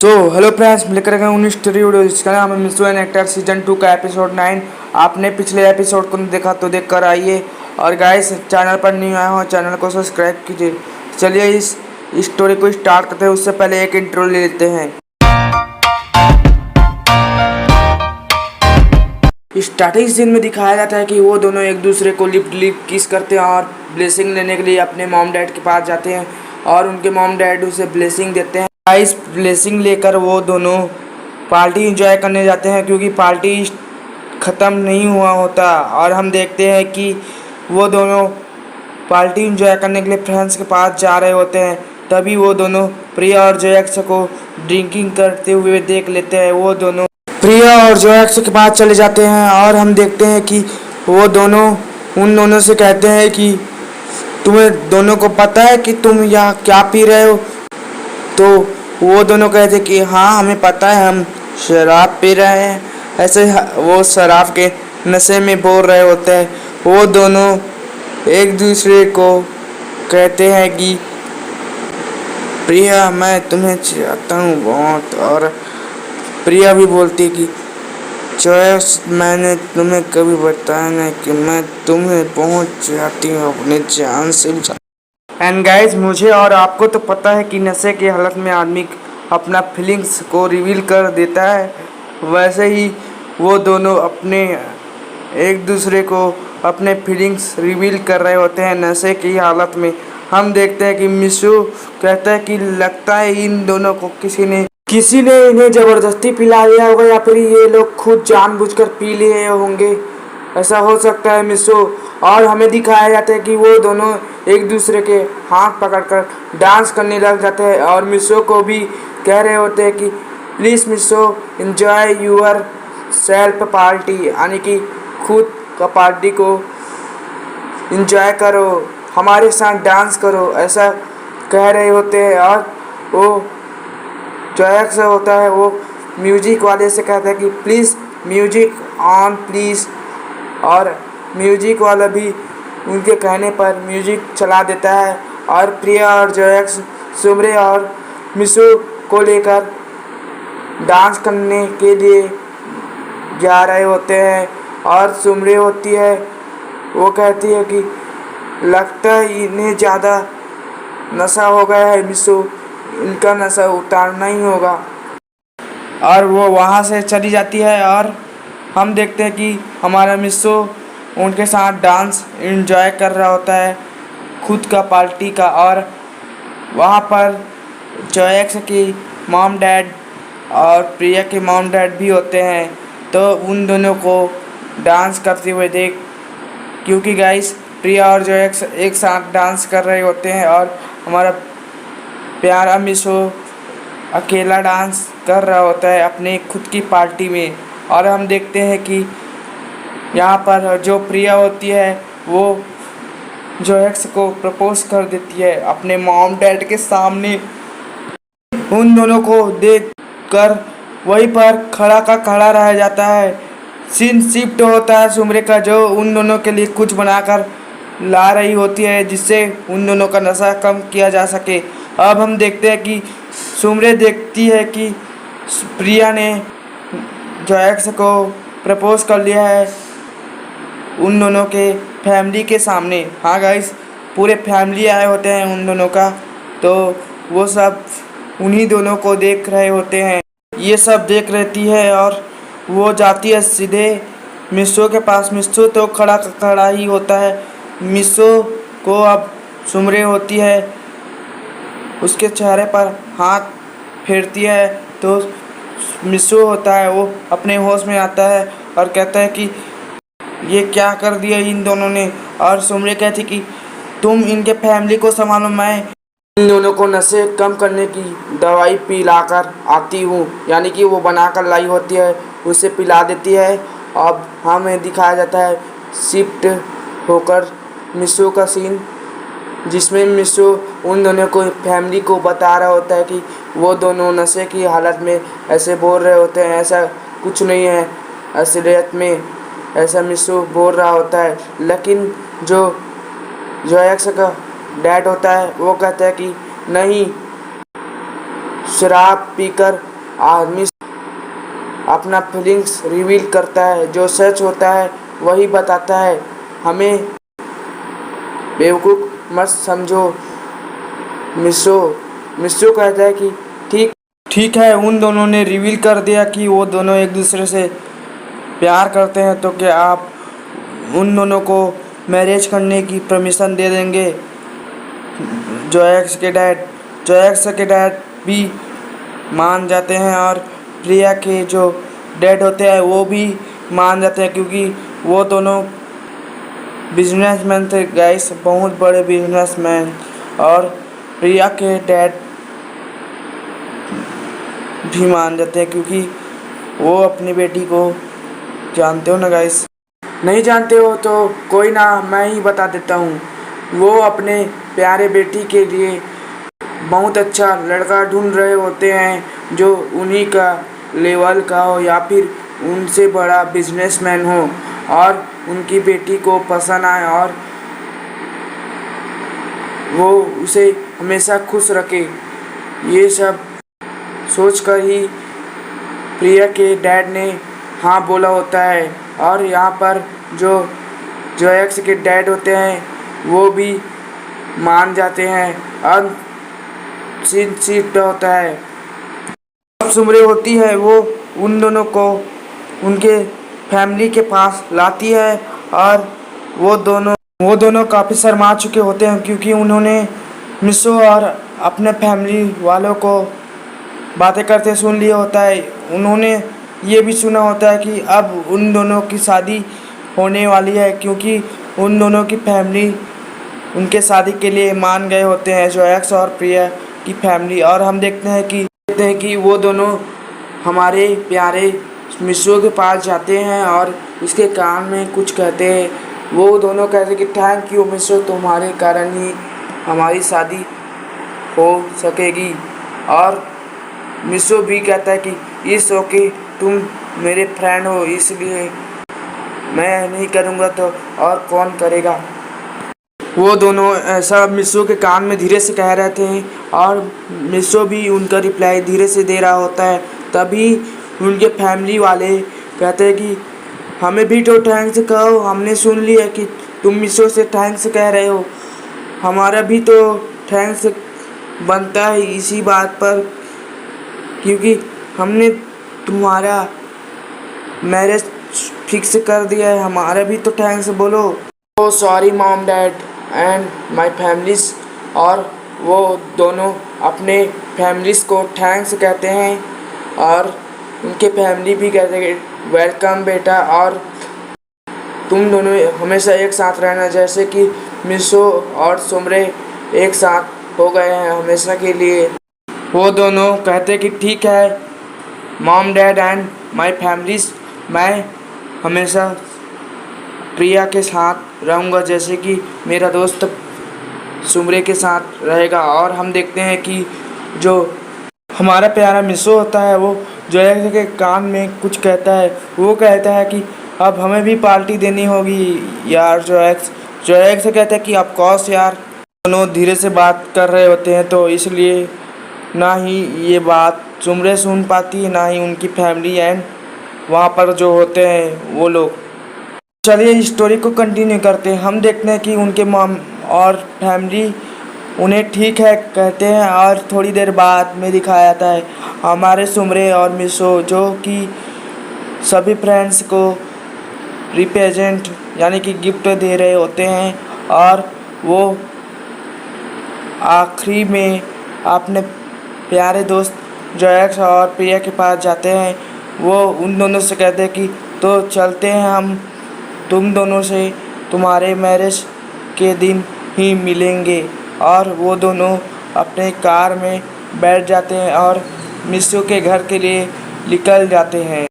तो hello friends, लेकर गए 19 स्टोरी वीडियो जिसका नाम है मिस्टर एंड एक्टर सीजन 2 का एपिसोड 9। आपने पिछले एपिसोड को नहीं देखा तो देख कर आइए। और गाइस, चैनल पर नहीं आया हो चैनल को सब्सक्राइब कीजिए। चलिए इस स्टोरी को स्टार्ट करते हैं। उससे पहले एक इंट्रो ले लेते हैं। स्टार्टिंग सीन में दिखाया जाता है कि वो दोनों एक दूसरे को लिप किस करते हैं और ब्लेसिंग लेने के लिए अपने मॉम डैड के पास जाते हैं और उनके मॉम डैड उसे ब्लेसिंग देते हैं। गाइस, ब्लेसिंग लेकर वो दोनों पार्टी एंजॉय करने जाते हैं क्योंकि पार्टी ख़त्म नहीं हुआ होता। और हम देखते हैं कि वो दोनों पार्टी एंजॉय करने के लिए फ्रेंड्स के पास जा रहे होते हैं। तभी वो दोनों प्रिया और जयक्स को ड्रिंकिंग करते हुए देख लेते हैं। वो दोनों प्रिया और जयक्स के पास चले जाते हैं और हम देखते हैं कि वो दोनों उन दोनों से कहते हैं कि तुम्हें दोनों को पता है कि तुम यहाँ क्या पी रहे हो। तो वो दोनों कहते कि हाँ, हमें पता है, हम शराब पी रहे हैं। ऐसे वो शराब के नशे में बोल रहे होते हैं। वो दोनों एक दूसरे को कहते हैं कि प्रिया, मैं तुम्हें चाहता हूँ बहुत। और प्रिया भी बोलती कि चॉइस, मैंने तुम्हें कभी बताया नहीं कि मैं तुम्हें बहुत चाहती हूँ अपने जान से। एंड गाइज, मुझे और आपको तो पता है कि नशे की हालत में आदमी अपना फीलिंग्स को रिवील कर देता है। वैसे ही वो दोनों अपने एक दूसरे को अपने फीलिंग्स रिवील कर रहे होते हैं नशे की हालत में। हम देखते हैं कि मिशू कहता है कि लगता है इन दोनों को किसी ने इन्हें ज़बरदस्ती पिला दिया होगा या फिर ये लोग खुद जानबूझकर पी लिए होंगे। ऐसा हो सकता है मिशू। और हमें दिखाया जाता है कि वो दोनों एक दूसरे के हाथ पकड़कर डांस करने लग जाते हैं और मिशू को भी कह रहे होते हैं कि please Mishu, enjoy yourself party, यानी कि खुद का पार्टी को एंजॉय करो, हमारे साथ डांस करो, ऐसा कह रहे होते हैं। और वो जयक्स होता है, वो म्यूजिक वाले से कहता है कि प्लीज़ म्यूजिक ऑन प्लीज़। और म्यूजिक वाला भी उनके कहने पर म्यूजिक चला देता है। और प्रिया और जयक्स सुमरे और मिशू को लेकर डांस करने के लिए जा रहे होते हैं। और सुमरे होती है, वो कहती है कि लगता है इन्हें ज़्यादा नशा हो गया है मिशू, इनका नशा उतारना ही होगा। और वो वहाँ से चली जाती है और हम देखते हैं कि हमारा मिशू उनके साथ डांस एंजॉय कर रहा होता है खुद का पार्टी का। और वहाँ पर जयक्स की मॉम डैड और प्रिया के मॉम डैड भी होते हैं। तो उन दोनों को डांस करते हुए देख, क्योंकि गाइस प्रिया और जयक्स एक साथ डांस कर रहे होते हैं और हमारा प्यारा मिशू अकेला डांस कर रहा होता है अपने खुद की पार्टी में। और हम देखते हैं कि यहाँ पर जो प्रिया होती है वो जयक्स को प्रपोज कर देती है अपने मॉम डैड के सामने। उन दोनों को देखकर वहीं पर खड़ा का खड़ा रह जाता है। सीन शिफ्ट होता है सुमरे का, जो उन दोनों के लिए कुछ बनाकर ला रही होती है जिससे उन दोनों का नशा कम किया जा सके। अब हम देखते हैं कि सुमरे देखती है कि प्रिया ने जयक्स को प्रपोज कर लिया है उन दोनों के फैमिली के सामने। हाँ गाइस, पूरे फैमिली आए होते हैं उन दोनों का, तो वो सब उन्हीं दोनों को देख रहे होते हैं। ये सब देख रहती है और वो जाती है सीधे मिशू के पास। मिशू तो खड़ा ही होता है। मिशू को अब सुमरे होती है, उसके चेहरे पर हाथ फेरती है तो मिशू होता है, वो अपने होश में आता है और कहता है कि ये क्या कर दिया इन दोनों ने। और सुमरे कहती कि तुम इनके फैमिली को संभालो, मैं इन दोनों को नशे कम करने की दवाई पिलाकर आती हूँ, यानी कि वो बनाकर लाई होती है, उसे पिला देती है। अब हमें दिखाया जाता है शिफ्ट होकर मिशू का सीन, जिसमें मिशू उन दोनों को फैमिली को बता रहा होता है कि वो दोनों नशे की हालत में ऐसे बोल रहे होते हैं, ऐसा कुछ नहीं है असलियत में, ऐसा मिशू बोल रहा होता है। लेकिन जो जयक्स का डैड होता है वो कहता है कि नहीं, शराब पीकर आदमी अपना फीलिंग्स रिवील करता है, जो सच होता है वही बताता है। हमें बेवकूफ़ मत समझो। मिसो मिसो कहता है कि ठीक ठीक है। उन दोनों ने रिवील कर दिया कि वो दोनों एक दूसरे से प्यार करते हैं, तो क्या आप उन दोनों को मैरिज करने की परमिशन दे देंगे? जोएक्स के डैड भी मान जाते हैं और प्रिया के जो डैड होते हैं वो भी मान जाते हैं, क्योंकि वो दोनों बिजनेसमैन थे गाइस, बहुत बड़े बिजनेसमैन। और प्रिया के डैड भी मान जाते हैं, क्योंकि वो अपनी बेटी को जानते हो ना गाइस। नहीं जानते हो तो कोई ना, मैं ही बता देता हूँ। वो अपने प्यारे बेटी के लिए बहुत अच्छा लड़का ढूंढ रहे होते हैं, जो उन्हीं का लेवल का हो या फिर उनसे बड़ा बिजनेसमैन हो और उनकी बेटी को पसंद आए और वो उसे हमेशा खुश रखे। ये सब सोचकर ही प्रिया के डैड ने हाँ बोला होता है। और यहाँ पर जो एक्स के डैड होते हैं वो भी मान जाते हैं और सीट होता है। अब सुमरे होती है, वो उन दोनों को उनके फैमिली के पास लाती है और वो दोनों काफ़ी शर्मा चुके होते हैं, क्योंकि उन्होंने मिसो और अपने फैमिली वालों को बातें करते सुन लिया होता है। उन्होंने ये भी सुना होता है कि अब उन दोनों की शादी होने वाली है, क्योंकि उन दोनों की फैमिली उनके शादी के लिए मान गए होते हैं, जो एक्स और प्रिया की फैमिली। और हम देखते हैं कि वो दोनों हमारे प्यारे मिसो के पास जाते हैं और उसके कान में कुछ कहते हैं। वो दोनों कहते हैं कि थैंक यू मिसो, तुम्हारे कारण ही हमारी शादी हो सकेगी। और मिसो भी कहता है कि इस ओके, तुम मेरे फ्रेंड हो, इसलिए मैं नहीं करूँगा तो और कौन करेगा। वो दोनों ऐसा मिसो के कान में धीरे से कह रहे थे और मिसो भी उनका रिप्लाई धीरे से दे रहा होता है। तभी उनके फैमिली वाले कहते हैं कि हमें भी तो थैंक्स कहो, हमने सुन लिया कि तुम मिसो से थैंक्स कह रहे हो, हमारा भी तो थैंक्स बनता है इसी बात पर, क्योंकि हमने तुम्हारा मैरिज फिक्स कर दिया है, हमारा भी तो थैंक्स बोलो। Oh sorry mom dad and my families. और वो दोनों अपने फैमिलीज को थैंक्स कहते हैं और उनके फैमिली भी कहते हैं वेलकम बेटा, और तुम दोनों हमेशा एक साथ रहना, जैसे कि मिसो और सुमरे एक साथ हो गए हैं हमेशा के लिए। वो दोनों कहते हैं कि ठीक है mom dad and my families, मैं हमेशा प्रिया के साथ रहूँगा, जैसे कि मेरा दोस्त सुमरे के साथ रहेगा। और हम देखते हैं कि जो हमारा प्यारा मिसो होता है वो जोएक्स के कान में कुछ कहता है। वो कहता है कि अब हमें भी पार्टी देनी होगी यार जोएक्स कहता है कि ऑफ कोर्स यार। दोनों धीरे से बात कर रहे होते हैं, तो इसलिए ना ही ये बात सुमरे सुन पाती है, ना ही उनकी फैमिली एंड वहाँ पर जो होते हैं वो लोग। चलिए स्टोरी को कंटिन्यू करते हैं। हम देखते हैं कि उनके मॉम और फैमिली उन्हें ठीक है कहते हैं और थोड़ी देर बाद में दिखाया जाता है हमारे सुमरे और मिसो, जो कि सभी फ्रेंड्स को रिप्रेजेंट यानी कि गिफ्ट दे रहे होते हैं। और वो आखिरी में अपने प्यारे दोस्त जोएक्स और प्रिया के पास जाते हैं। वो उन दोनों से कहते हैं कि तो चलते हैं, हम तुम दोनों से तुम्हारे मैरिज के दिन ही मिलेंगे। और वो दोनों अपने कार में बैठ जाते हैं और मिसो के घर के लिए निकल जाते हैं।